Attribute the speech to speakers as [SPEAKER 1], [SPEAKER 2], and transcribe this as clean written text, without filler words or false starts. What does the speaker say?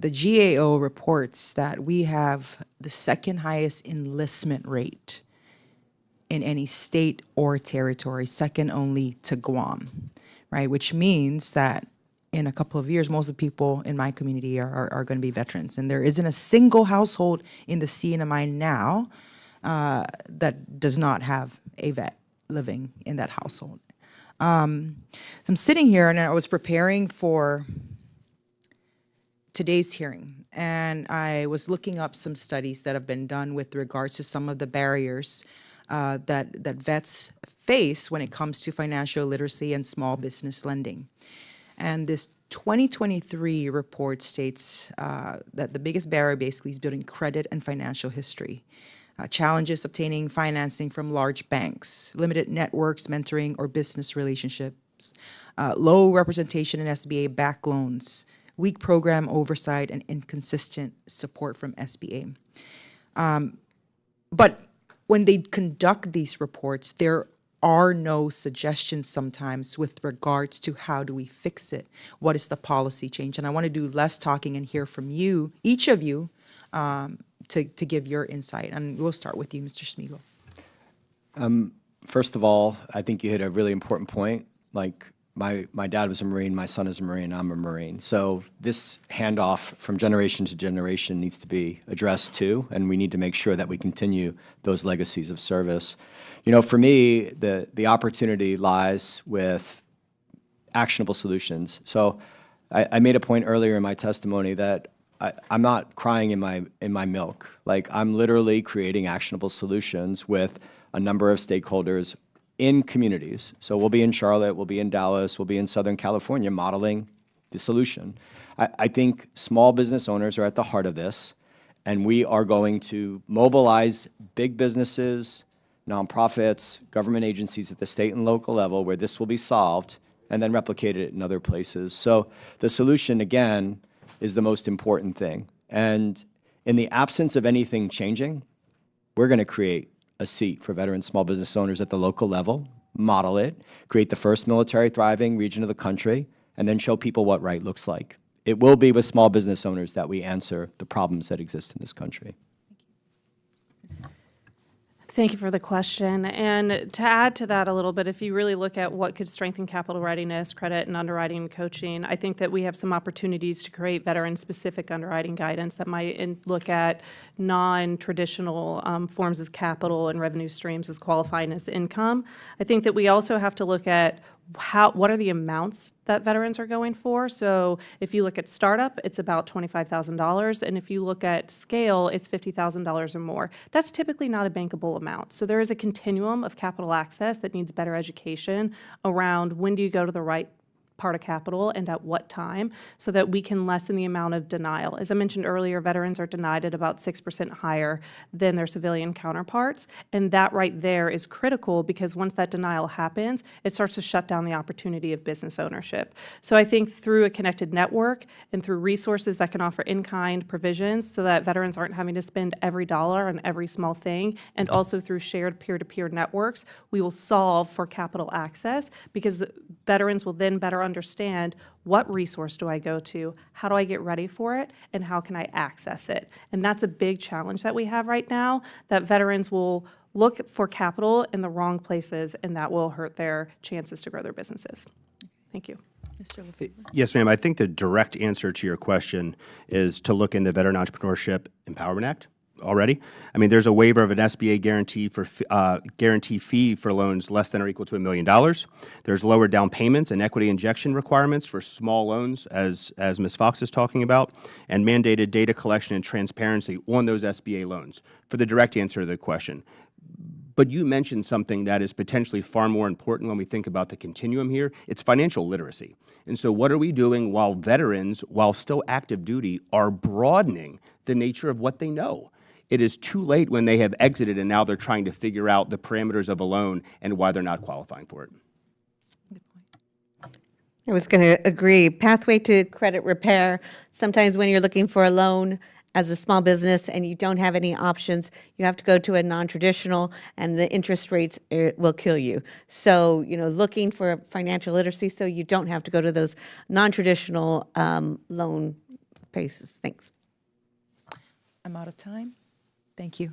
[SPEAKER 1] the GAO reports that we have the second highest enlistment rate in any state or territory, second only to Guam, right? Which means that in a couple of years, most of the people in my community are going to be veterans. And there isn't a single household in the CNMI now that does not have a vet living in that household. So I'm sitting here and I was preparing for today's hearing, and I was looking up some studies that have been done with regards to some of the barriers that vets face when it comes to financial literacy and small business lending. And this 2023 report states that the biggest barrier basically is building credit and financial history. Challenges obtaining financing from large banks, limited networks, mentoring, or business relationships, low representation in SBA-backed loans, weak program oversight, and inconsistent support from SBA. But when they conduct these reports, there are no suggestions sometimes with regards to how do we fix it? What is the policy change? And I want to do less talking and hear from you, each of you, to give your insight. And we'll start with you, Mr. Smigiel.
[SPEAKER 2] First of all, I think you hit a really important point. Like, my dad was a Marine, my son is a Marine, I'm a Marine. So this handoff from generation to generation needs to be addressed too, and we need to make sure that we continue those legacies of service. You know, for me, the opportunity lies with actionable solutions. So I made a point earlier in my testimony that I'm not crying in my milk. Like, I'm literally creating actionable solutions with a number of stakeholders in communities. So we'll be in Charlotte, we'll be in Dallas, we'll be in Southern California modeling the solution. I think small business owners are at the heart of this, and we are going to mobilize big businesses, nonprofits, government agencies at the state and local level where this will be solved, and then replicate it in other places. So the solution, again, is the most important thing. And in the absence of anything changing, we're going to create a seat for veteran small business owners at the local level, model it, create the first military thriving region of the country, and then show people what right looks like. It will be with small business owners that we answer the problems that exist in this country.
[SPEAKER 3] Thank you for the question. And to add to that a little bit, if you really look at what could strengthen capital readiness, credit, and underwriting and coaching, I think that we have some opportunities to create veteran-specific underwriting guidance that might look at non-traditional forms of capital and revenue streams as qualifying as income. I think that we also have to look at what are the amounts that veterans are going for. So if you look at startup, it's about $25,000. And if you look at scale, it's $50,000 or more. That's typically not a bankable amount. So there is a continuum of capital access that needs better education around when do you go to the right part of capital and at what time, so that we can lessen the amount of denial. As I mentioned earlier, veterans are denied at about 6% higher than their civilian counterparts, and that right there is critical because once that denial happens, it starts to shut down the opportunity of business ownership. So I think through a connected network and through resources that can offer in-kind provisions so that veterans aren't having to spend every dollar on every small thing, and also through shared peer-to-peer networks, we will solve for capital access because veterans will then better understand what resource do I go to, how do I get ready for it, and how can I access it. And that's a big challenge that we have right now, that veterans will look for capital in the wrong places, and that will hurt their chances to grow their businesses. Thank you.
[SPEAKER 1] Mr. Lefebvre.
[SPEAKER 4] Yes, ma'am. I think the direct answer to your question is to look in the Veteran Entrepreneurship Empowerment Act already. I mean, there's a waiver of an SBA guarantee fee for loans less than or equal to $1 million. There's lower down payments and equity injection requirements for small loans, as Ms. Fox is talking about, and mandated data collection and transparency on those SBA loans. For the direct answer to the question. But you mentioned something that is potentially far more important when we think about the continuum here. It's financial literacy. And so what are we doing while veterans, while still active duty, are broadening the nature of what they know? It is too late when they have exited and now they're trying to figure out the parameters of a loan and why they're not qualifying for it.
[SPEAKER 5] I was going to agree. Pathway to credit repair. Sometimes when you're looking for a loan as a small business and you don't have any options, you have to go to a non-traditional, and the interest rates will kill you. So, looking for financial literacy so you don't have to go to those non-traditional loan paces. Thanks.
[SPEAKER 1] I'm out of time. Thank you.